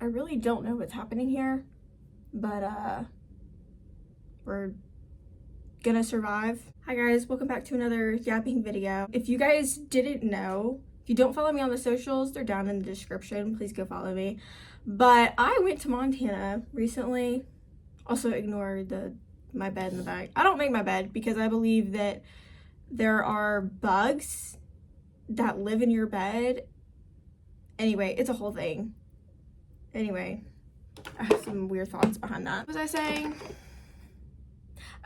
I really don't know what's happening here, but we're gonna survive. Hi guys, welcome back to another yapping video. If you guys didn't know, if you don't follow me on the socials, they're down in the description. Please go follow me. But I went to Montana recently. Also ignore my bed in the back. I don't make my bed because I believe that there are bugs that live in your bed. Anyway, it's a whole thing. Anyway, I have some weird thoughts behind that. What was I saying?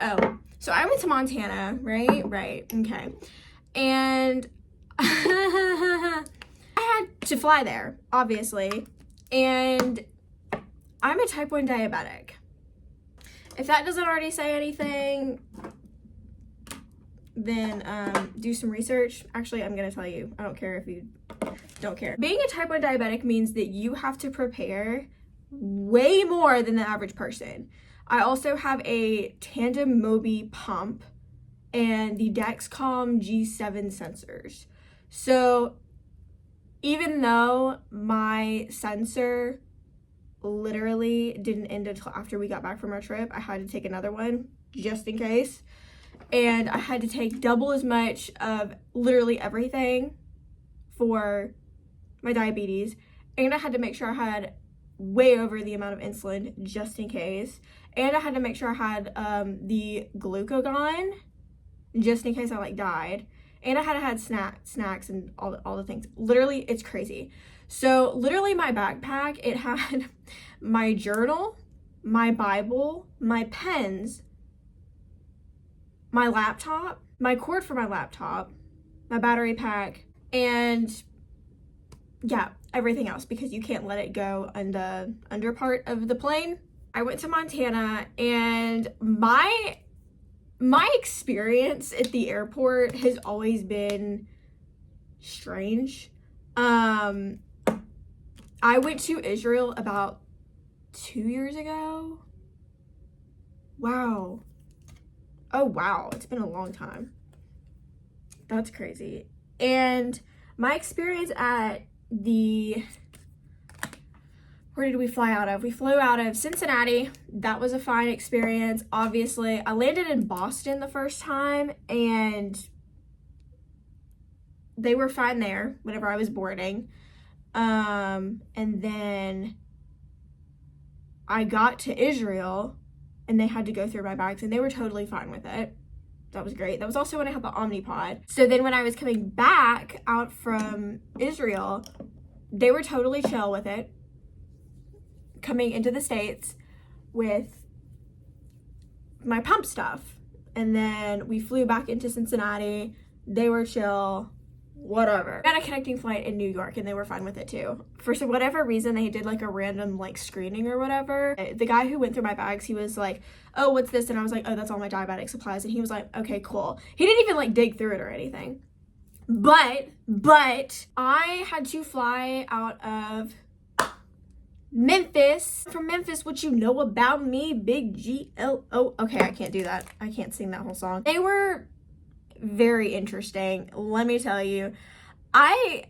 Oh, so I went to Montana, right, okay. And I had to fly there, obviously. And I'm a type 1 diabetic. If that doesn't already say anything, then do some research. Actually, I'm gonna tell you. I don't care if you don't care. Being a type 1 diabetic means that you have to prepare way more than the average person. I also have a tandem Mobi pump and the Dexcom G7 sensors. So even though my sensor literally didn't end until after we got back from our trip, I had to take another one just in case. And I had to take double as much of literally everything for my diabetes. And I had to make sure I had way over the amount of insulin just in case. And I had to make sure I had the glucagon just in case I died. And I had to have snacks and all the things. Literally, it's crazy. So literally my backpack, it had my journal, my Bible, my pens, my laptop, my cord for my laptop, my battery pack, and yeah, everything else because you can't let it go on the under part of the plane. I went to Montana and my experience at the airport has always been strange. I went to Israel about 2 years ago. Wow. Oh wow, it's been a long time. That's crazy. And my experience at where did we fly out of? We flew out of Cincinnati. That was a fine experience. Obviously, I landed in Boston the first time and they were fine there whenever I was boarding. And then I got to Israel and they had to go through my bags and they were totally fine with it. That was great. That was also when I had the Omnipod. So then when I was coming back out from Israel, they were totally chill with it. Coming into the States with my pump stuff. And then we flew back into Cincinnati. They were chill. Whatever. I had a connecting flight in New York and they were fine with it too. For whatever reason, they did a random screening or whatever. The guy who went through my bags, he was like, oh, what's this? And I was like, oh, that's all my diabetic supplies. And he was like, okay, cool. He didn't even dig through it or anything. But I had to fly out of Memphis. From Memphis, what you know about me, big G-L-O. Okay, I can't do that. I can't sing that whole song. They were very interesting, let me tell you. I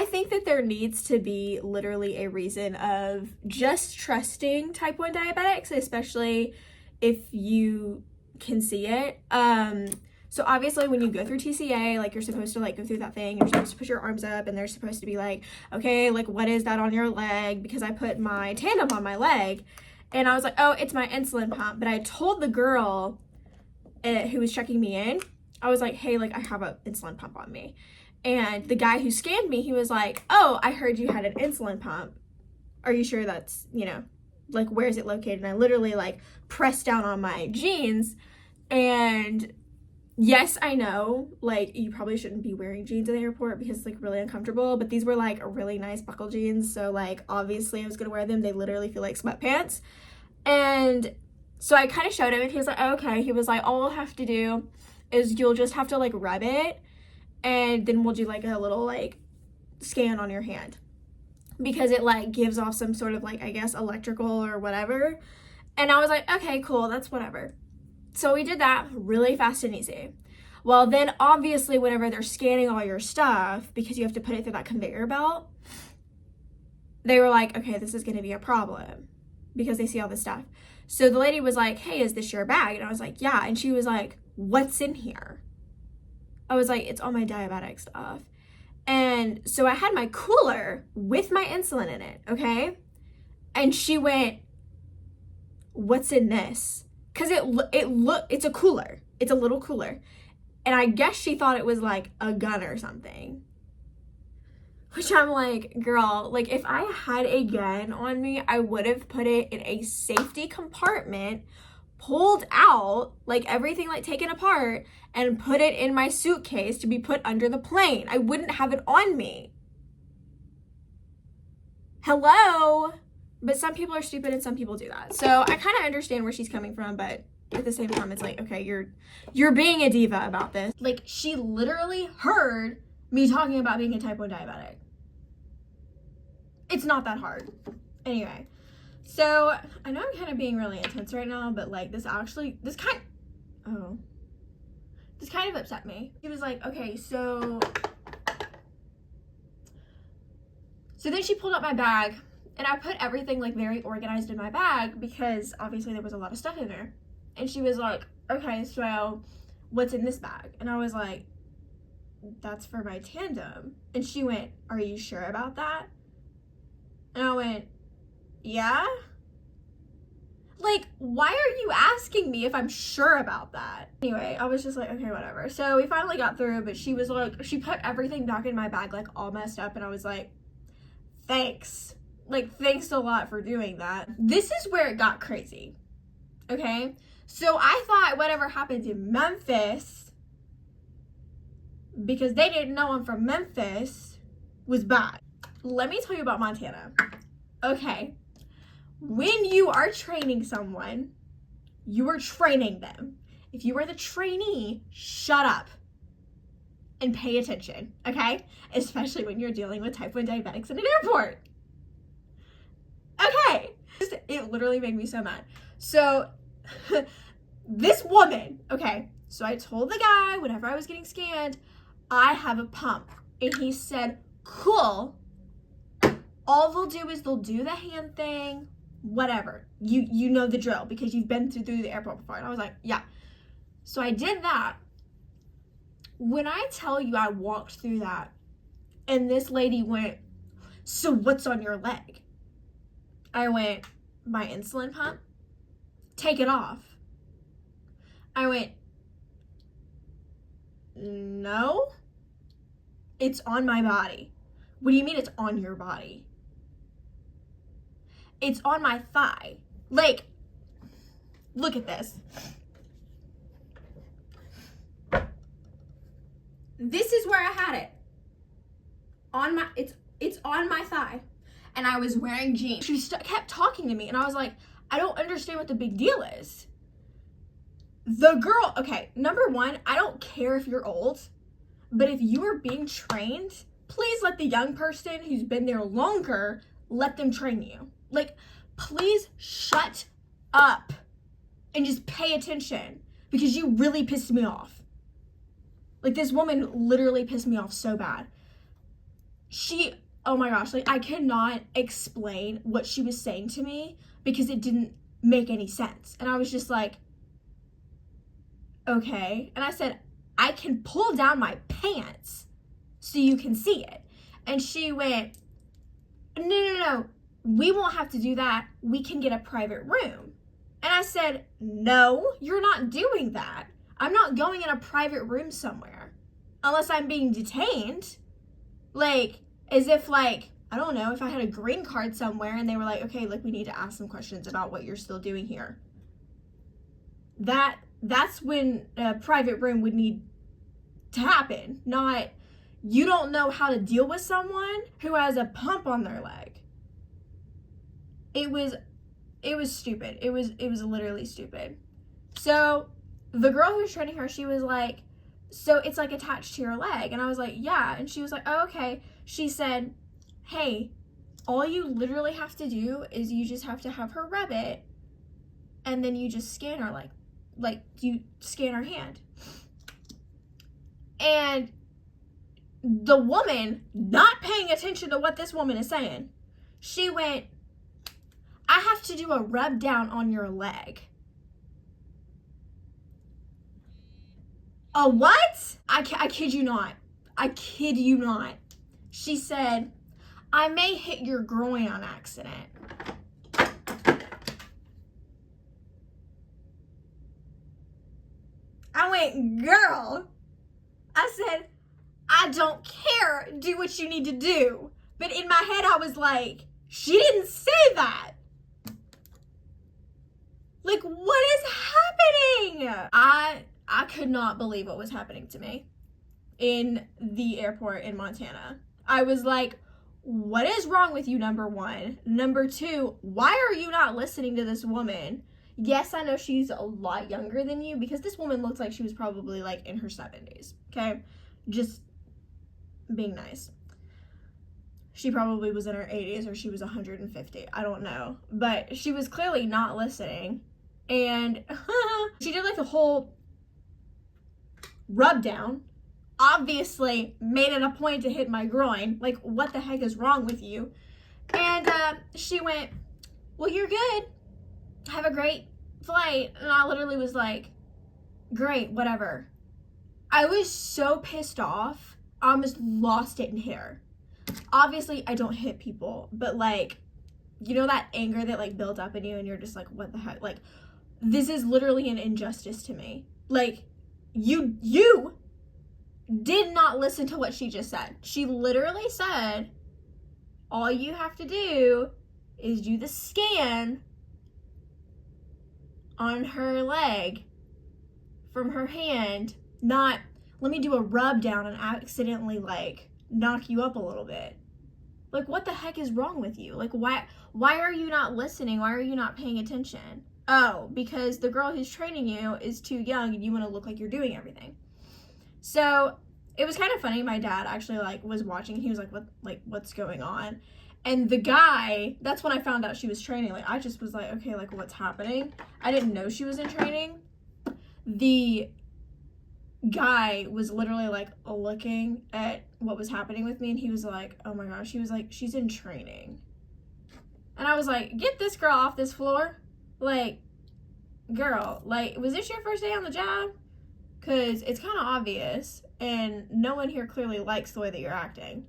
think that there needs to be literally a reason of just trusting type 1 diabetics, especially if you can see it. So obviously when you go through TSA, you're supposed to go through that thing. You're supposed to put your arms up and they're supposed to be okay, what is that on your leg? Because I put my tandem on my leg and I was like, oh, it's my insulin pump. But I told the girl who was checking me in, I was like, hey, I have an insulin pump on me. And the guy who scanned me, he was like, oh, I heard you had an insulin pump. Are you sure that's, where is it located? And I literally pressed down on my jeans. And yes, I know, you probably shouldn't be wearing jeans in the airport because it's really uncomfortable. But these were really nice buckle jeans. So obviously I was going to wear them. They literally feel like sweatpants. And so I kind of showed him and he was like, oh, okay. He was like, all we'll have to do is you'll just have to rub it and then we'll do a little scan on your hand because it gives off some sort of I guess electrical or whatever. And I was like, okay, cool, that's whatever. So we did that really fast and easy. Well, then obviously whenever they're scanning all your stuff, because you have to put it through that conveyor belt, they were like, okay, this is going to be a problem because they see all this stuff. So the lady was like, hey, is this your bag? And I was like, yeah. And she was like, what's in here? I was like, it's all my diabetic stuff. And so I had my cooler with my insulin in it, okay? And she went, what's in this? Because it's a cooler. It's a little cooler. And I guess she thought it was like a gun or something. Which I'm like, girl, like if I had a gun on me, I would have put it in a safety compartment, pulled out, like everything like taken apart, and put it in my suitcase to be put under the plane. I wouldn't have it on me. Hello? But some people are stupid and some people do that. So I kind of understand where she's coming from, but at the same time, it's like, okay, you're being a diva about this. Like, she literally heard me talking about being a type 1 diabetic. It's not that hard. Anyway, so I know I'm kind of being really intense right now, but like this kind of upset me. He was like, okay, so then she pulled out my bag, and I put everything like very organized in my bag because obviously there was a lot of stuff in there. And she was like, okay, so what's in this bag? And I was like, that's for my tandem. And she went, are you sure about that? And I went, yeah? Like, why are you asking me if I'm sure about that? Anyway, I was just like, okay, whatever. So we finally got through, but she was like, she put everything back in my bag, like all messed up. And I was like, thanks. Like, thanks a lot for doing that. This is where it got crazy. Okay? So I thought whatever happened in Memphis, because they didn't know I'm from Memphis, was bad. Let me tell you about Montana. Okay. When you are training someone, you are training them. If you are the trainee, shut up and pay attention, okay? Especially when you're dealing with type 1 diabetics in an airport. Okay. It literally made me so mad. So this woman, okay, so I told the guy whenever I was getting scanned, I have a pump. And he said, cool. All they'll do is they'll do the hand thing, whatever. You know the drill because you've been through the airport before. And I was like, yeah. So I did that. When I tell you I walked through that and this lady went, so what's on your leg? I went, my insulin pump? Take it off. I went, no, it's on my body. What do you mean it's on your body? It's on my thigh. Like, look at this. This is where I had it. It's on my thigh. And I was wearing jeans. She kept talking to me and I was like, I don't understand what the big deal is. The girl, okay, number one, I don't care if you're old, but if you are being trained, please let the young person who's been there longer, let them train you. Like, please shut up and just pay attention because you really pissed me off. Like, this woman literally pissed me off so bad. Oh my gosh, like, I cannot explain what she was saying to me because it didn't make any sense. And I was just like, okay. And I said, I can pull down my pants so you can see it. And she went, no. We won't have to do that. We can get a private room. And I said, no, you're not doing that. I'm not going in a private room somewhere unless I'm being detained. Like, as if like, I don't know, if I had a green card somewhere and they were like, okay, like we need to ask some questions about what you're still doing here. That's when a private room would need to happen. Not, you don't know how to deal with someone who has a pump on their leg. It was stupid. It was literally stupid. So the girl who was training her, she was like, so it's like attached to your leg. And I was like, yeah. And she was like, oh, okay. She said, hey, all you literally have to do is you just have to have her rub it. And then you just scan her like you scan her hand. And the woman, not paying attention to what this woman is saying, She went, I have to do a rub down on your leg. A what? I kid you not. I kid you not. She said, I may hit your groin on accident. I went, girl. I said, I don't care. Do what you need to do. But in my head, I was like, she didn't say that. Like, what is happening? I could not believe what was happening to me in the airport in Montana. I was like, what is wrong with you, number one? Number two, why are you not listening to this woman? Yes, I know she's a lot younger than you, because this woman looks like she was probably like in her 70s, okay? Just being nice. She probably was in her 80s, or she was 150. I don't know. But she was clearly not listening. And she did like a whole rub down. Obviously made it a point to hit my groin. Like, what the heck is wrong with you? And she went, well, you're good. Have a great flight. And I literally was like, great, whatever. I was so pissed off. I almost lost it and hit her. Obviously, I don't hit people, but like, you know that anger that like builds up in you and you're just like, what the heck? Like, this is literally an injustice to me. Like, you did not listen to what she just said. She literally said, all you have to do is do the scan on her leg from her hand, not let me do a rub down and accidentally like knock you up a little bit. Like, what the heck is wrong with you? Like, why are you not listening? Why are you not paying attention? Oh, because the girl who's training you is too young and you want to look like you're doing everything. So it was kind of funny. My dad actually like was watching. He was like, what's going on? And the guy, that's when I found out she was training. Like, I just was like, okay, like, what's happening? I didn't know she was in training. The guy was literally like looking at what was happening with me, and he was like, oh my gosh, he was like, she's in training. And I was like, get this girl off this floor. Like, girl, like, was this your first day on the job? Because it's kind of obvious, and no one here clearly likes the way that you're acting.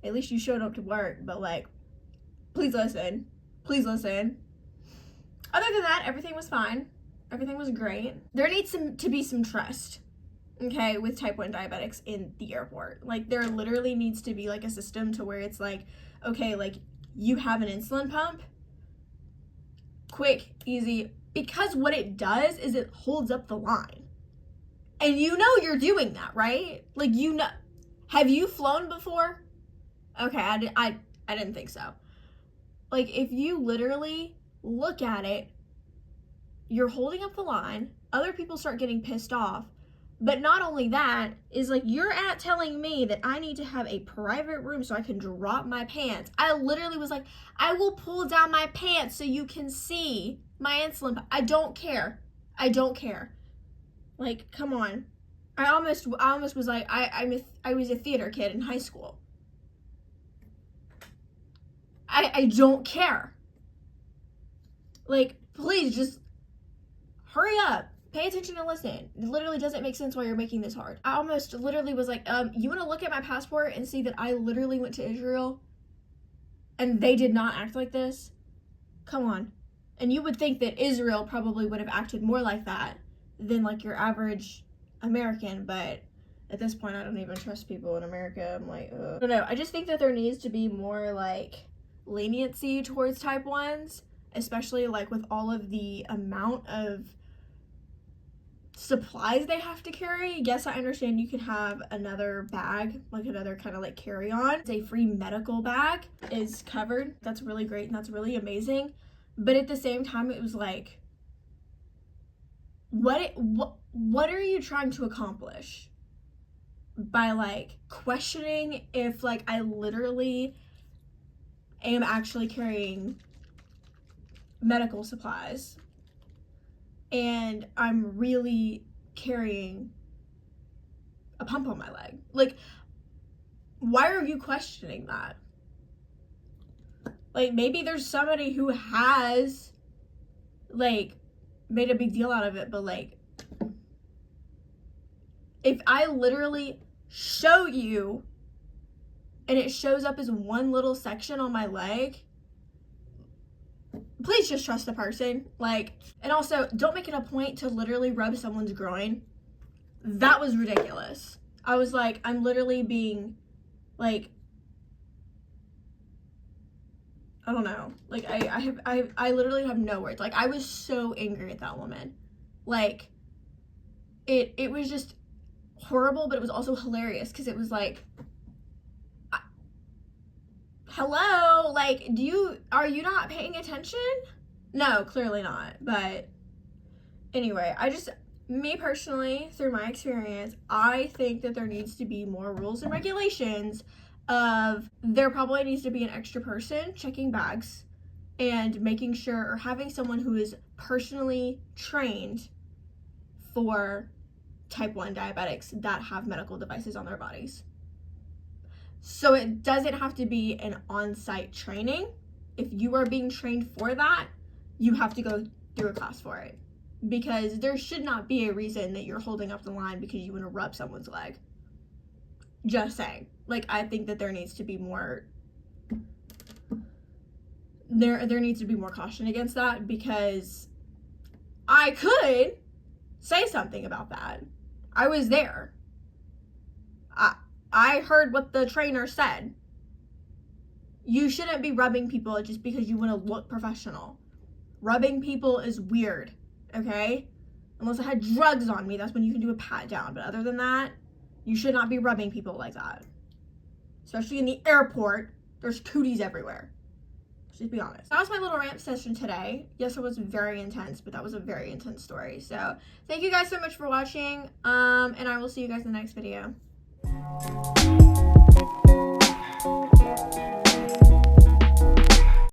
At least you showed up to work, but like, please listen. Please listen. Other than that, everything was fine. Everything was great. There needs to be some trust, okay, with type 1 diabetics in the airport. Like, there literally needs to be like a system to where it's like, okay, like, you have an insulin pump, quick, easy, because what it does is it holds up the line. And you know you're doing that, right? Like, you know, have you flown before? Okay, I didn't think so. Like, if you literally look at it, you're holding up the line, other people start getting pissed off, but not only that, is like, you're telling me that I need to have a private room so I can drop my pants. I literally was like, I will pull down my pants so you can see my insulin. I don't care. I don't care. Like, come on. I almost was like, I was a theater kid in high school. I don't care. Like, please just hurry up. Pay attention and listen. It literally doesn't make sense why you're making this hard. I almost literally was like, you want to look at my passport and see that I literally went to Israel and they did not act like this? Come on. And you would think that Israel probably would have acted more like that than like your average American, but at this point I don't even trust people in America. I'm like, ugh. I don't know. I just think that there needs to be more like leniency towards type 1s, especially like with all of the amount of supplies they have to carry. Yes, I understand you can have another bag, like another kind of like carry-on. It's a free medical bag is covered. That's really great and that's really amazing. But at the same time, it was like, what are you trying to accomplish by like questioning if like I literally am actually carrying medical supplies and I'm really carrying a pump on my leg? Like, why are you questioning that? Like, maybe there's somebody who has, like, made a big deal out of it, but, like, if I literally show you and it shows up as one little section on my leg, please just trust the person. Like, and also, don't make it a point to literally rub someone's groin. That was ridiculous. I was like, I'm literally being, like, I don't know. Like, I literally have no words. Like, I was so angry at that woman. Like, it was just horrible, but it was also hilarious because it was like, hello, like, are you not paying attention? No, clearly not. But anyway, me personally, through my experience, I think that there needs to be more rules and regulations of, there probably needs to be an extra person checking bags and making sure, or having someone who is personally trained for type 1 diabetics that have medical devices on their bodies. So it doesn't have to be an on-site training. If you are being trained for that, you have to go through a class for it. Because there should not be a reason that you're holding up the line because you want to rub someone's leg. Just saying. Like, I think that there needs to be more, there needs to be more caution against that, because I could say something about that. I was there. I heard what the trainer said. You shouldn't be rubbing people just because you want to look professional. Rubbing people is weird, okay? Unless I had drugs on me, that's when you can do a pat down. But other than that, you should not be rubbing people like that. Especially in the airport, there's cooties everywhere. Just be honest. That was my little rant session today. Yes, it was very intense, but that was a very intense story. So thank you guys so much for watching, and I will see you guys in the next video.